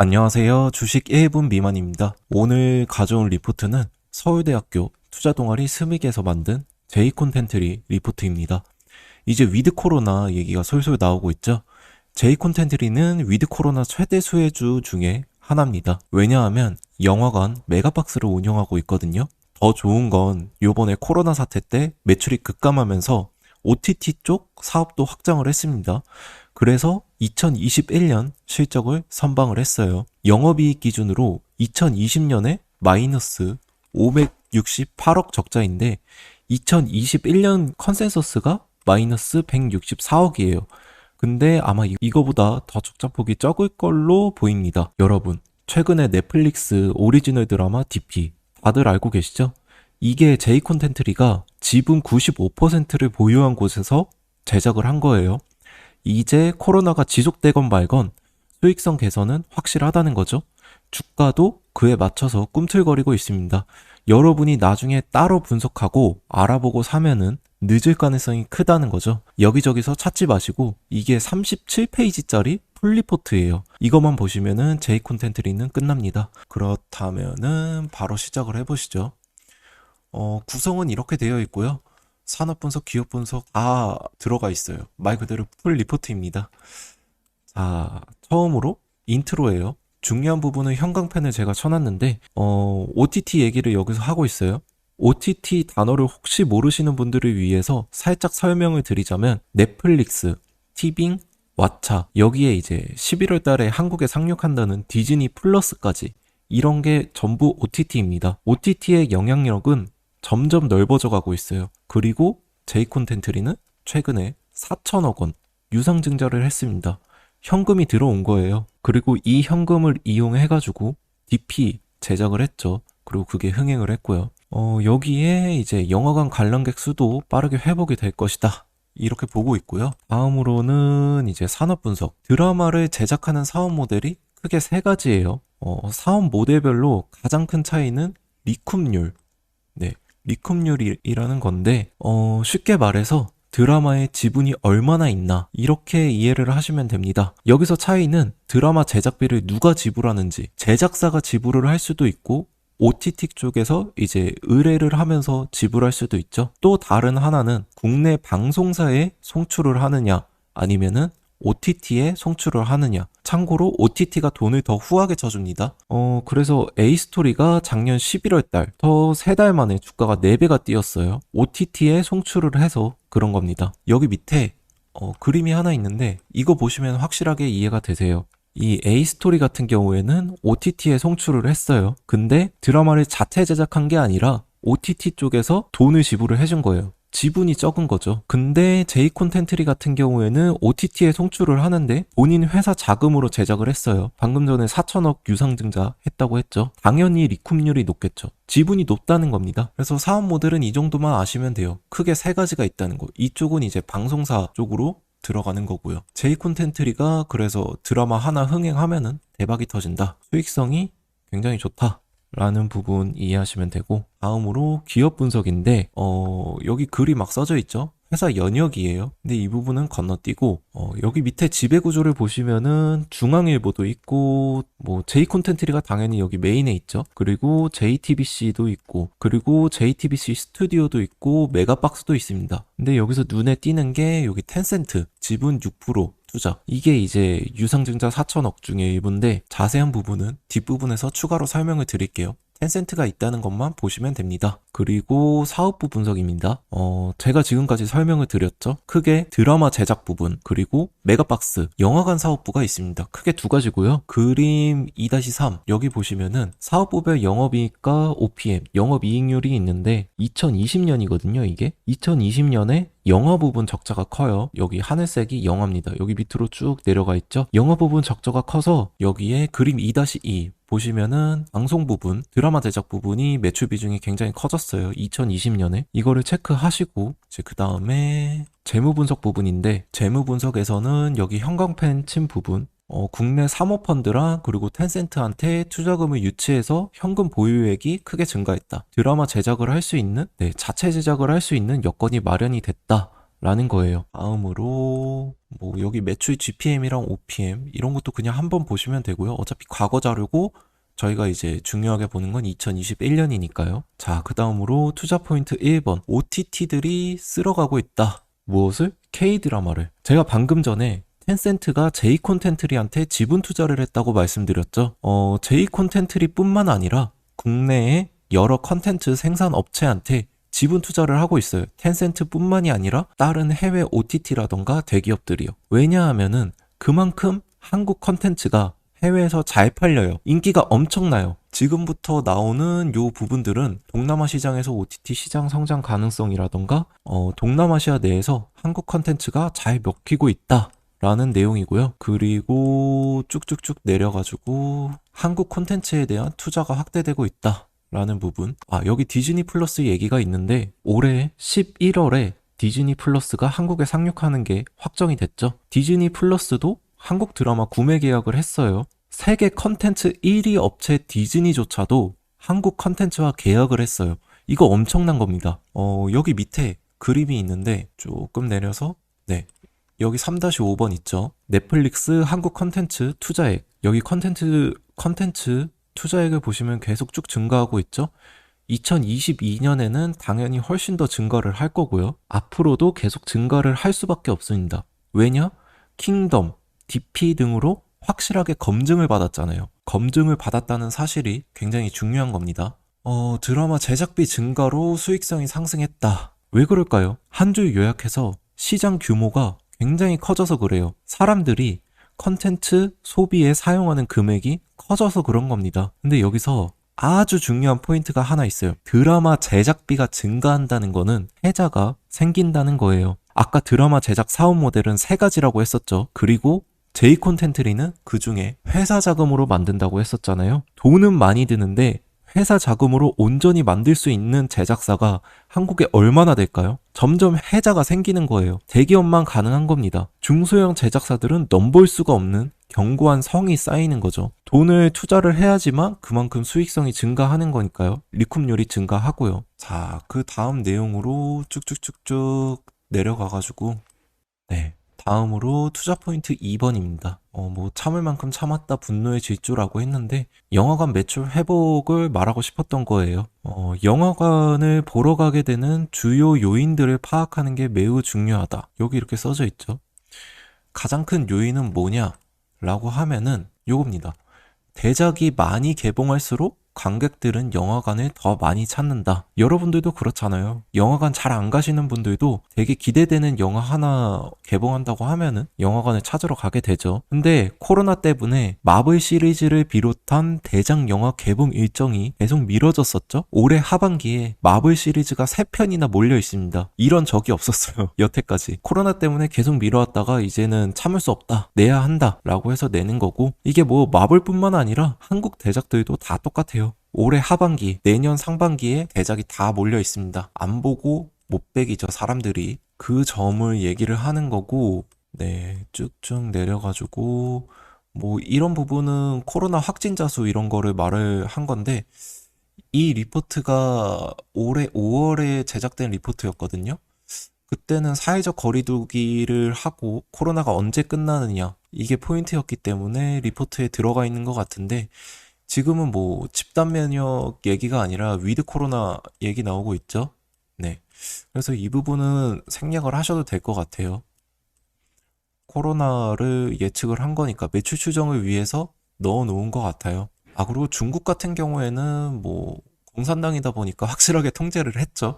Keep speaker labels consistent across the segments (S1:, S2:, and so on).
S1: 안녕하세요. 주식 1분 미만입니다. 오늘 가져온 리포트는 서울대학교 투자동아리 스믹에서 만든 제이콘텐트리 리포트입니다. 이제 위드 코로나 얘기가 솔솔 나오고 있죠. 제이콘텐트리는 위드 코로나 최대 수혜주 중에 하나입니다. 왜냐하면 영화관 메가박스를 운영하고 있거든요. 더 좋은 건 요번에 코로나 사태 때 매출이 급감하면서 OTT 쪽 사업도 확장을 했습니다. 그래서 2021년 실적을 선방을 했어요. 영업이익 기준으로 2020년에 마이너스 568억 적자인데 2021년 컨센서스가 마이너스 164억이에요. 근데 아마 이거보다 더 적자폭이 적을 걸로 보입니다. 여러분, 최근에 넷플릭스 오리지널 드라마 DP 다들 알고 계시죠? 이게 제이콘텐트리가 지분 95%를 보유한 곳에서 제작을 한 거예요. 이제 코로나가 지속되건 말건 수익성 개선은 확실하다는 거죠. 주가도 그에 맞춰서 꿈틀거리고 있습니다. 여러분이 나중에 따로 분석하고 알아보고 사면은 늦을 가능성이 크다는 거죠. 여기저기서 찾지 마시고 이게 37페이지짜리 풀리포트예요. 이것만 보시면은 제이콘텐트리는 끝납니다. 그렇다면은 바로 시작을 해보시죠. 구성은 이렇게 되어 있고요. 산업 분석, 기업 분석 다 들어가 있어요. 말 그대로 풀 리포트입니다. 자, 처음으로 인트로예요. 중요한 부분은 형광펜을 제가 쳐놨는데 OTT 얘기를 여기서 하고 있어요. OTT 단어를 혹시 모르시는 분들을 위해서 살짝 설명을 드리자면 넷플릭스, 티빙, 왓챠 여기에 이제 11월 달에 한국에 상륙한다는 디즈니 플러스까지 이런 게 전부 OTT입니다. OTT의 영향력은 점점 넓어져 가고 있어요. 그리고 제이콘텐트리는 최근에 4천억 원 유상증자를 했습니다. 현금이 들어온 거예요. 그리고 이 현금을 이용해가지고 DP 제작을 했죠. 그리고 그게 흥행을 했고요. 여기에 이제 영화관 관람객 수도 빠르게 회복이 될 것이다. 이렇게 보고 있고요. 다음으로는 이제 산업 분석. 드라마를 제작하는 사업 모델이 크게 세 가지예요. 사업 모델별로 가장 큰 차이는 리쿰률. 네. 리쿰률이라는 건데 쉽게 말해서 드라마의 지분이 얼마나 있나 이렇게 이해를 하시면 됩니다. 여기서 차이는 드라마 제작비를 누가 지불하는지 제작사가 지불을 할 수도 있고 OTT 쪽에서 이제 의뢰를 하면서 지불할 수도 있죠. 또 다른 하나는 국내 방송사에 송출을 하느냐 아니면은 OTT에 송출을 하느냐. 참고로 OTT가 돈을 더 후하게 쳐줍니다. 그래서 A스토리가 작년 11월 달, 더 3달 만에 주가가 4배가 뛰었어요. OTT에 송출을 해서 그런 겁니다. 여기 밑에 그림이 하나 있는데 이거 보시면 확실하게 이해가 되세요. 이 A스토리 같은 경우에는 OTT에 송출을 했어요. 근데 드라마를 자체 제작한 게 아니라 OTT 쪽에서 돈을 지불을 해준 거예요. 지분이 적은 거죠. 근데 제이콘텐트리 같은 경우에는 OTT에 송출을 하는데 본인 회사 자금으로 제작을 했어요. 방금 전에 4천억 유상증자 했다고 했죠. 당연히 리쿰률이 높겠죠. 지분이 높다는 겁니다. 그래서 사업 모델은 이 정도만 아시면 돼요. 크게 세 가지가 있다는 거. 이쪽은 이제 방송사 쪽으로 들어가는 거고요. 제이콘텐트리가 그래서 드라마 하나 흥행하면은 대박이 터진다. 수익성이 굉장히 좋다. 라는 부분 이해하시면 되고 다음으로 기업 분석인데 여기 글이 막 써져 있죠. 회사 연역이에요. 근데 이 부분은 건너뛰고 여기 밑에 지배구조를 보시면은 중앙일보도 있고 뭐 제이콘텐트리가 당연히 여기 메인에 있죠. 그리고 JTBC도 있고 그리고 JTBC 스튜디오도 있고 메가박스도 있습니다. 근데 여기서 눈에 띄는 게 여기 텐센트 지분 6% 투자. 이게 이제 유상증자 4천억 중에 일부인데 자세한 부분은 뒷부분에서 추가로 설명을 드릴게요. 텐센트가 있다는 것만 보시면 됩니다. 그리고 사업부 분석입니다. 제가 지금까지 설명을 드렸죠. 크게 드라마 제작 부분 그리고 메가박스 영화관 사업부가 있습니다. 크게 두 가지고요. 그림 2-3 여기 보시면은 사업부별 영업이익과 OPM 영업이익률이 있는데 2020년이거든요. 이게 2020년에 영화 부분 적자가 커요. 여기 하늘색이 영화입니다. 여기 밑으로 쭉 내려가 있죠. 영화 부분 적자가 커서 여기에 그림 2-2 보시면은 방송 부분, 드라마 제작 부분이 매출 비중이 굉장히 커졌어요. 2020년에. 이거를 체크하시고 이제 그 다음에 재무 분석 부분인데 재무 분석에서는 여기 형광펜 친 부분 국내 사모펀드랑 그리고 텐센트한테 투자금을 유치해서 현금 보유액이 크게 증가했다. 드라마 제작을 할 수 있는, 자체 제작을 할 수 있는 여건이 마련이 됐다. 라는 거예요. 다음으로 뭐 여기 매출 GPM이랑 OPM 이런 것도 그냥 한번 보시면 되고요. 어차피 과거 자료고 저희가 이제 중요하게 보는 건 2021년이니까요. 자, 그 다음으로 투자 포인트 1번. OTT들이 쓸어가고 있다. 무엇을? K-드라마를. 제가 방금 전에 텐센트가 J콘텐트리한테 지분 투자를 했다고 말씀드렸죠. J콘텐트리 뿐만 아니라 국내의 여러 컨텐츠 생산 업체한테 지분 투자를 하고 있어요. 텐센트 뿐만이 아니라 다른 해외 OTT라던가 대기업들이요. 왜냐하면은 그만큼 한국 컨텐츠가 해외에서 잘 팔려요. 인기가 엄청나요. 지금부터 나오는 요 부분들은 동남아 시장에서 OTT 시장 성장 가능성이라던가 동남아시아 내에서 한국 컨텐츠가 잘 먹히고 있다 라는 내용이고요. 그리고 쭉쭉쭉 내려가지고 한국 콘텐츠에 대한 투자가 확대되고 있다 라는 부분. 여기 디즈니 플러스 얘기가 있는데 올해 11월에 디즈니 플러스가 한국에 상륙하는 게 확정이 됐죠. 디즈니 플러스도 한국 드라마 구매 계약을 했어요. 세계 컨텐츠 1위 업체 디즈니조차도 한국 컨텐츠와 계약을 했어요. 이거 엄청난 겁니다. 여기 밑에 그림이 있는데 조금 내려서 네, 여기 3-5번 있죠. 넷플릭스 한국 컨텐츠 투자액. 여기 컨텐츠 투자액을 보시면 계속 쭉 증가하고 있죠. 2022년에는 당연히 훨씬 더 증가를 할 거고요. 앞으로도 계속 증가를 할 수밖에 없습니다. 왜냐? 킹덤, DP 등으로 확실하게 검증을 받았잖아요. 검증을 받았다는 사실이 굉장히 중요한 겁니다. 드라마 제작비 증가로 수익성이 상승했다. 왜 그럴까요? 한 주 요약해서 시장 규모가 굉장히 커져서 그래요. 사람들이 컨텐츠 소비에 사용하는 금액이 커져서 그런 겁니다. 근데 여기서 아주 중요한 포인트가 하나 있어요. 드라마 제작비가 증가한다는 거는 해자가 생긴다는 거예요. 아까 드라마 제작 사업 모델은 세 가지라고 했었죠. 그리고 J콘텐트리는 그 중에 회사 자금으로 만든다고 했었잖아요. 돈은 많이 드는데 회사 자금으로 온전히 만들 수 있는 제작사가 한국에 얼마나 될까요? 점점 해자가 생기는 거예요. 대기업만 가능한 겁니다. 중소형 제작사들은 넘볼 수가 없는 견고한 성이 쌓이는 거죠. 돈을 투자를 해야지만 그만큼 수익성이 증가하는 거니까요. 리쿰률이 증가하고요. 자, 그 다음 내용으로 쭉쭉쭉쭉 내려가가지고 네. 다음으로 투자 포인트 2번입니다. 뭐 참을 만큼 참았다 분노의 질주라고 했는데 영화관 매출 회복을 말하고 싶었던 거예요. 영화관을 보러 가게 되는 주요 요인들을 파악하는 게 매우 중요하다. 여기 이렇게 써져 있죠. 가장 큰 요인은 뭐냐? 라고 하면은 요겁니다. 대작이 많이 개봉할수록 관객들은 영화관을 더 많이 찾는다. 여러분들도 그렇잖아요. 영화관 잘 안 가시는 분들도 되게 기대되는 영화 하나 개봉한다고 하면은 영화관을 찾으러 가게 되죠. 근데 코로나 때문에 마블 시리즈를 비롯한 대작 영화 개봉 일정이 계속 미뤄졌었죠. 올해 하반기에 마블 시리즈가 3편이나 몰려 있습니다. 이런 적이 없었어요. 여태까지. 코로나 때문에 계속 미뤄왔다가 이제는 참을 수 없다. 내야 한다. 라고 해서 내는 거고 이게 뭐 마블뿐만 아니라 한국 대작들도 다 똑같아요. 올해 하반기, 내년 상반기에 대작이 다 몰려 있습니다. 안 보고 못 배기죠, 사람들이. 그 점을 얘기를 하는 거고, 네, 쭉쭉 내려가지고, 뭐, 이런 부분은 코로나 확진자 수 이런 거를 말을 한 건데, 이 리포트가 올해 5월에 제작된 리포트였거든요. 그때는 사회적 거리두기를 하고 코로나가 언제 끝나느냐, 이게 포인트였기 때문에 리포트에 들어가 있는 것 같은데, 지금은 뭐 집단 면역 얘기가 아니라 위드 코로나 얘기 나오고 있죠. 네. 그래서 이 부분은 생략을 하셔도 될 것 같아요. 코로나를 예측을 한 거니까 매출 추정을 위해서 넣어 놓은 것 같아요. 그리고 중국 같은 경우에는 뭐 공산당이다 보니까 확실하게 통제를 했죠.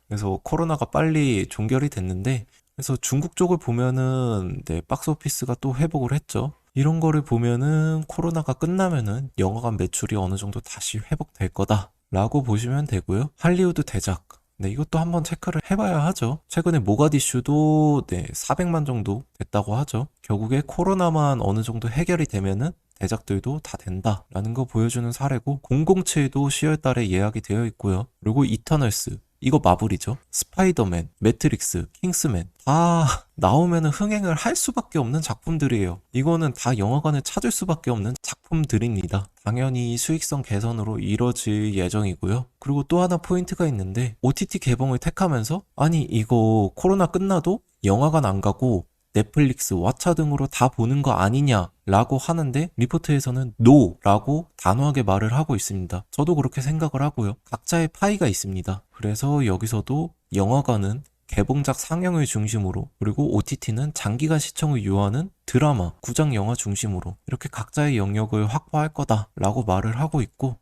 S1: 그래서 코로나가 빨리 종결이 됐는데, 그래서 중국 쪽을 보면은 네, 박스오피스가 또 회복을 했죠. 이런 거를 보면은 코로나가 끝나면은 영화관 매출이 어느 정도 다시 회복될 거다라고 보시면 되고요. 할리우드 대작. 네, 이것도 한번 체크를 해봐야 하죠. 최근에 모가디슈도 네, 400만 정도 됐다고 하죠. 결국에 코로나만 어느 정도 해결이 되면은 대작들도 다 된다라는 거 보여주는 사례고, 007도 10월 달에 예약이 되어 있고요. 그리고 이터널스. 이거 마블이죠. 스파이더맨, 매트릭스, 킹스맨 다 나오면은 흥행을 할 수밖에 없는 작품들이에요. 이거는 다 영화관에 찾을 수밖에 없는 작품들입니다. 당연히 수익성 개선으로 이뤄질 예정이고요. 그리고 또 하나 포인트가 있는데 OTT 개봉을 택하면서 아니 이거 코로나 끝나도 영화관 안 가고 넷플릭스, 왓챠 등으로 다 보는 거 아니냐라고 하는데 리포트에서는 NO라고 단호하게 말을 하고 있습니다. 저도 그렇게 생각을 하고요. 각자의 파이가 있습니다. 그래서 여기서도 영화관은 개봉작 상영을 중심으로 그리고 OTT는 장기간 시청을 유도하는 드라마, 구장 영화 중심으로 이렇게 각자의 영역을 확보할 거다라고 말을 하고 있고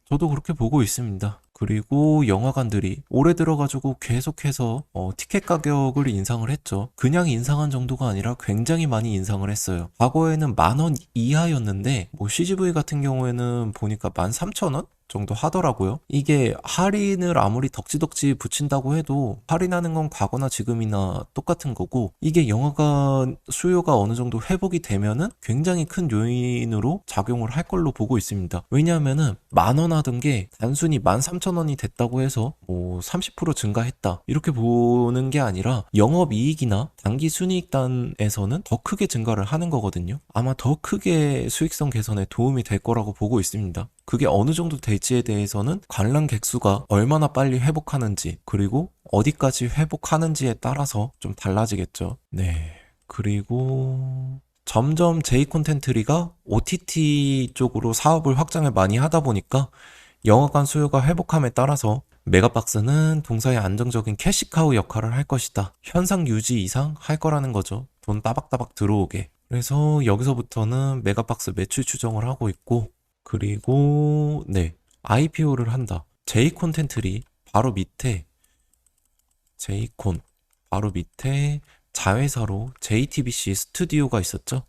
S1: 저도 그렇게 보고 있습니다. 그리고 영화관들이 올해 들어가지고 계속해서 티켓 가격을 인상을 했죠. 그냥 인상한 정도가 아니라 굉장히 많이 인상을 했어요. 과거에는 10,000원 이하였는데 CGV 같은 경우에는 보니까 13,000원? 정도 하더라고요. 이게 할인을 아무리 덕지덕지 붙인다고 해도 할인하는 건 과거나 지금이나 똑같은 거고 이게 영화관 수요가 어느 정도 회복이 되면은 굉장히 큰 요인으로 작용을 할 걸로 보고 있습니다. 왜냐하면은 10,000원 하던 게 단순히 13,000원이 됐다고 해서 30% 증가했다 이렇게 보는 게 아니라 영업이익이나 단기 순이익단에서는 더 크게 증가를 하는 거거든요. 아마 더 크게 수익성 개선에 도움이 될 거라고 보고 있습니다. 그게 어느 정도 될지에 대해서는 관람객 수가 얼마나 빨리 회복하는지 그리고 어디까지 회복하는지에 따라서 좀 달라지겠죠. 네. 그리고 점점 J 콘텐츠리가 OTT 쪽으로 사업을 확장을 많이 하다 보니까 영화관 수요가 회복함에 따라서 메가박스는 동사의 안정적인 캐시카우 역할을 할 것이다. 현상 유지 이상 할 거라는 거죠. 돈 따박따박 들어오게. 그래서 여기서부터는 메가박스 매출 추정을 하고 있고 그리고 IPO를 한다. J 콘텐츠리 바로 밑에 J콘 바로 밑에 자회사로 JTBC 스튜디오가 있었죠.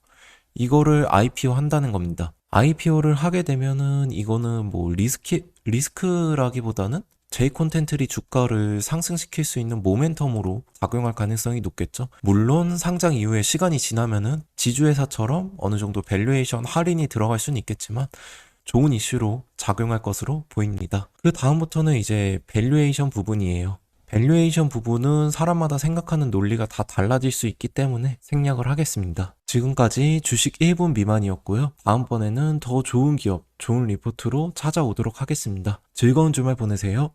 S1: 이거를 IPO 한다는 겁니다. IPO를 하게 되면은 이거는 리스크라기보다는 J 콘텐츠리 주가를 상승시킬 수 있는 모멘텀으로 작용할 가능성이 높겠죠. 물론 상장 이후에 시간이 지나면은 지주회사처럼 어느 정도 밸류에이션 할인이 들어갈 수는 있겠지만 좋은 이슈로 작용할 것으로 보입니다. 그 다음부터는 이제 밸류에이션 부분이에요. 밸류에이션 부분은 사람마다 생각하는 논리가 다 달라질 수 있기 때문에 생략을 하겠습니다. 지금까지 주식 1분 미만이었고요. 다음번에는 더 좋은 기업, 좋은 리포트로 찾아오도록 하겠습니다. 즐거운 주말 보내세요.